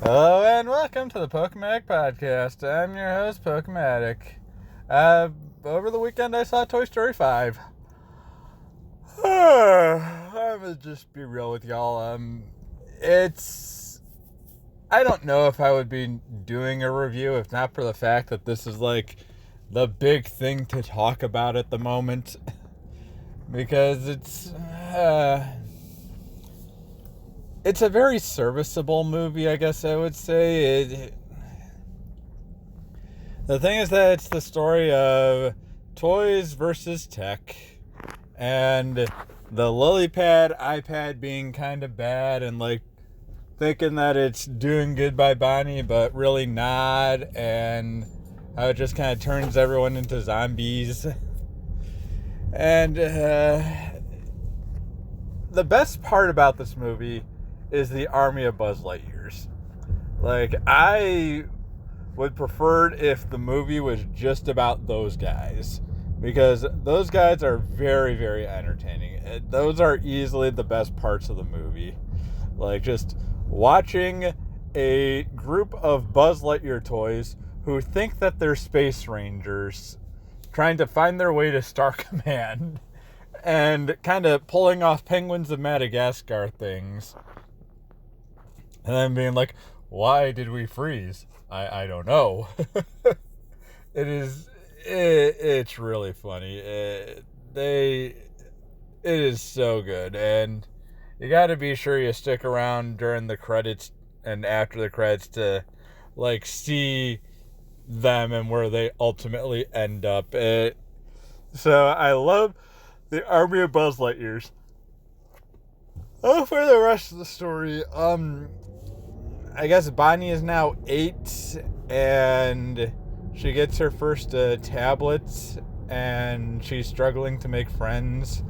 Hello and welcome to the Pokematic podcast. I'm your host, Pokematic. Over the weekend I saw Toy Story 5. I'm gonna just be real with y'all. I don't know if I would be doing a review if not for the fact that this is like the big thing to talk about at the moment. Because it's a very serviceable movie, I guess I would say. The thing is that it's the story of toys versus tech, and the lily pad iPad being kind of bad, and like thinking that it's doing good by Bonnie, but really not, and how it just kind of turns everyone into zombies. And the best part about this movie is the army of Buzz Lightyears. Like, I would prefer it if the movie was just about those guys, because those guys are very, very entertaining. Those are easily the best parts of the movie. Like, just watching a group of Buzz Lightyear toys who think that they're space rangers trying to find their way to Star Command and kind of pulling off Penguins of Madagascar things, and then being like, why did we freeze? I don't know. It's really funny. It is so good, and you got to be sure you stick around during the credits and after the credits to like see them and where they ultimately end up. So I love the army of Buzz Lightyears. Oh, for the rest of the story, I guess Bonnie is now 8, and she gets her first tablet, and she's struggling to make friends.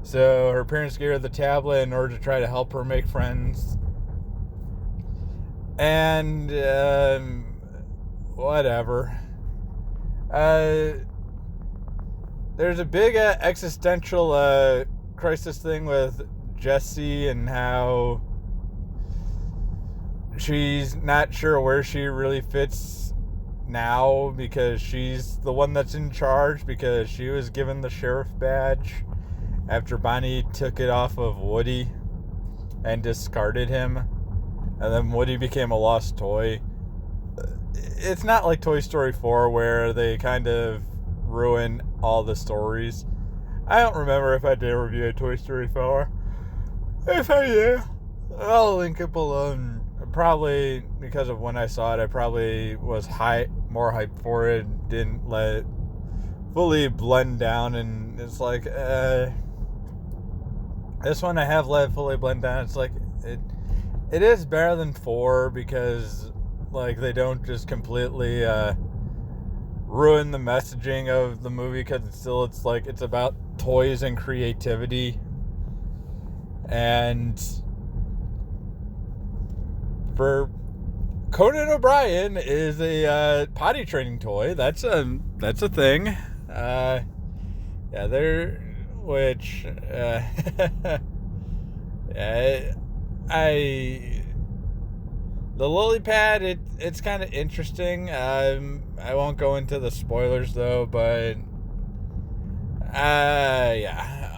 So her parents gave her the tablet in order to try to help her make friends. And whatever. There's a big existential crisis thing with Jessie and how she's not sure where she really fits now, because she's the one that's in charge, because she was given the sheriff badge after Bonnie took it off of Woody and discarded him, and then Woody became a lost toy. It's not like Toy Story 4 where they kind of ruin all the stories. I don't remember if I did review a Toy Story 4. If I did, I'll link it below. Probably because of when I saw it, I probably was more hyped for it, didn't let it fully blend down, and it's like, this one I have let it fully blend down. It's like, it is better than 4, because like they don't just completely ruin the messaging of the movie, because it's like it's about toys and creativity. And for Conan O'Brien is a potty training toy. That's a thing. Yeah, they're which yeah, the lily pad. It's kind of interesting. I won't go into the spoilers though, but yeah.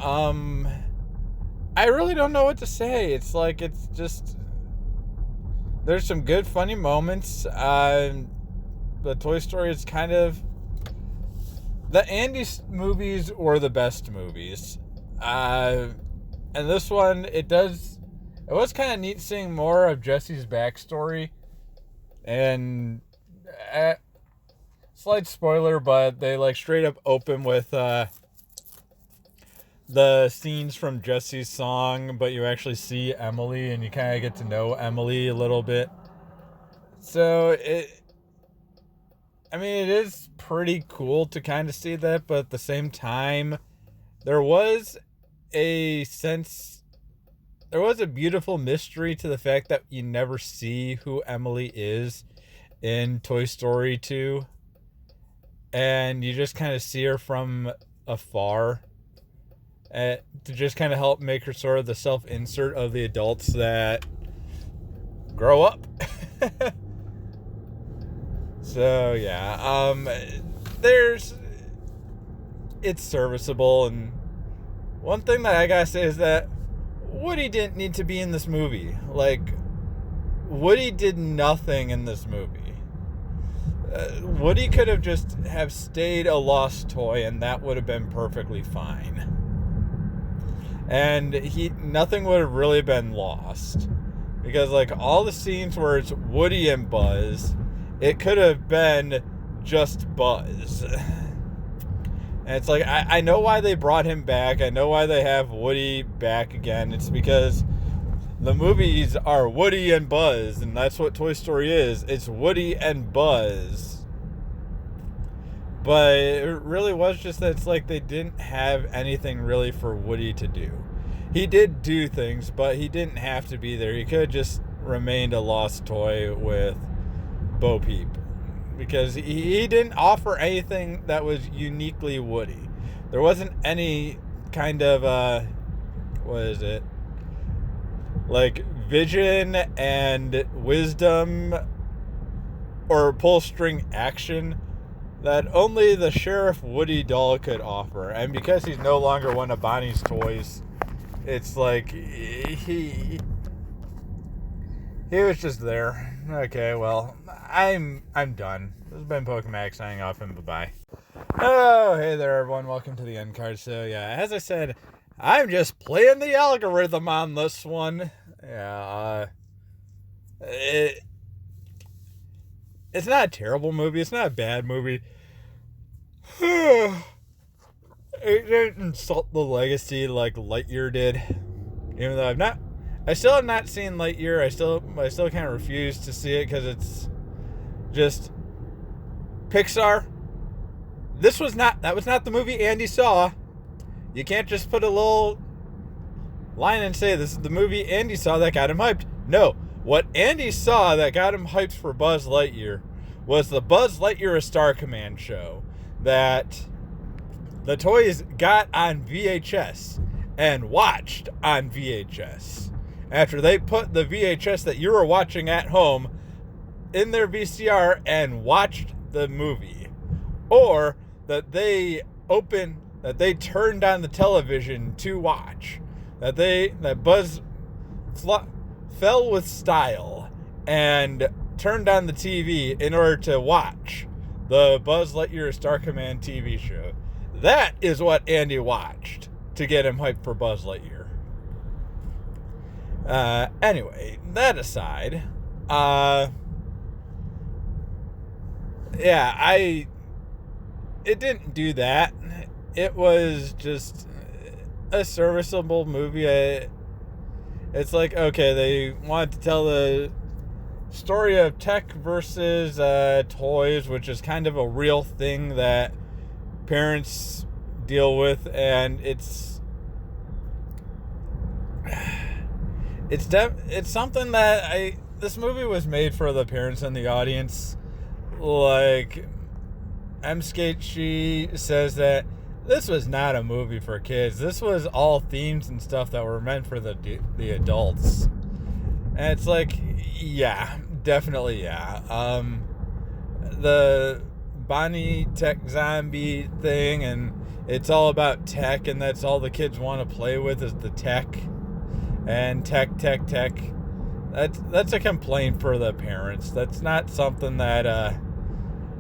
I really don't know what to say. It's like, it's just, there's some good funny moments. The Toy Story is kind of, the Andy movies were the best movies. And this one, it was kind of neat seeing more of Jessie's backstory. And slight spoiler, but they like straight up open with the scenes from Jessie's song, but you actually see Emily, and you kind of get to know Emily a little bit. So it is pretty cool to kind of see that, but at the same time, there was a beautiful mystery to the fact that you never see who Emily is in Toy Story 2, and you just kind of see her from afar, to just kind of help make her sort of the self-insert of the adults that grow up. So yeah, it's serviceable, and one thing that I gotta say is that Woody didn't need to be in this movie. Like, Woody did nothing in this movie. Woody could have just have stayed a lost toy, and that would have been perfectly fine. And nothing would have really been lost, because like all the scenes where it's Woody and Buzz, it could have been just Buzz. And it's like, I know why they brought him back. I know why they have Woody back again. It's because the movies are Woody and Buzz, and that's what Toy Story is. It's Woody and Buzz. But it really was just that it's like they didn't have anything really for Woody to do. He did do things, but he didn't have to be there. He could have just remained a lost toy with Bo Peep, because he didn't offer anything that was uniquely Woody. There wasn't any kind of what is it, like vision and wisdom or pull string action that only the Sheriff Woody doll could offer. And because he's no longer one of Bonnie's toys, it's like he was just there. Okay, well, I'm done. This has been Pokematic signing off, and bye-bye. Oh, hey there, everyone. Welcome to the end card. So, yeah, as I said, I'm just playing the algorithm on this one. Yeah, it's not a terrible movie. It's not a bad movie. It didn't insult the legacy like Lightyear did. Even though I still have not seen Lightyear. I still kind of refuse to see it because it's just Pixar. That was not the movie Andy saw. You can't just put a little line and say this is the movie Andy saw that got him hyped. No, what Andy saw that got him hyped for Buzz Lightyear was the Buzz Lightyear A Star Command show that the toys got on VHS and watched on VHS. After they put the VHS that you were watching at home in their VCR and watched the movie. Or that they turned on the television to watch. That Buzz fell with style and turned on the TV in order to watch the Buzz Lightyear Star Command TV show. That is what Andy watched to get him hyped for Buzz Lightyear. Anyway, that aside, it didn't do that. It was just a serviceable movie. It's like, okay, they wanted to tell the story of tech versus toys, which is kind of a real thing that parents deal with, and it's something that this movie was made for the parents in the audience. Like M. Skate, she says that this was not a movie for kids. This was all themes and stuff that were meant for the adults. And it's like, yeah, definitely, yeah. The Bonnie Tech Zombie thing, and it's all about tech, and that's all the kids want to play with is the tech. And tech. That's a complaint for the parents. That's not something that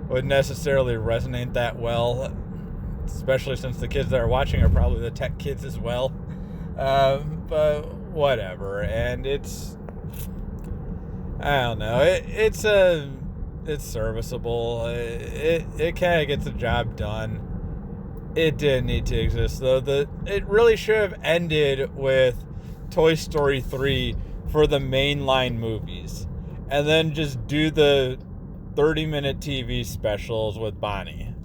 would necessarily resonate that well, especially since the kids that are watching are probably the tech kids as well. But whatever. And I don't know. It's serviceable. It kind of gets the job done. It didn't need to exist though. It really should have ended with Toy Story 3 for the mainline movies, and then just do the 30-minute TV specials with Bonnie.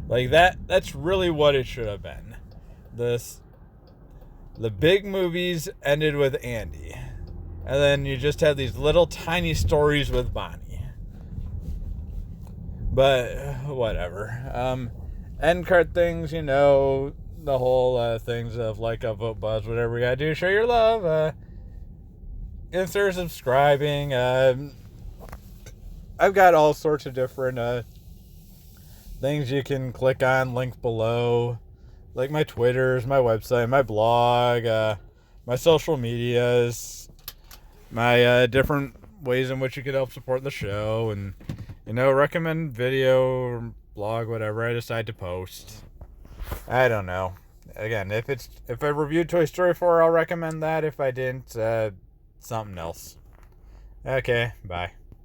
Like that's really what it should have been. The big movies ended with Andy, and then you just had these little tiny stories with Bonnie. But whatever. End card things, the whole things of like a vote Buzz, whatever we gotta do, show your love. Consider subscribing. I've got all sorts of different things you can click on, link below, like my Twitters, my website, my blog, my social medias, my different ways in which you could help support the show, and recommend video or blog, whatever I decide to post. I don't know. Again, if I reviewed Toy Story 4, I'll recommend that. If I didn't, something else. Okay, bye.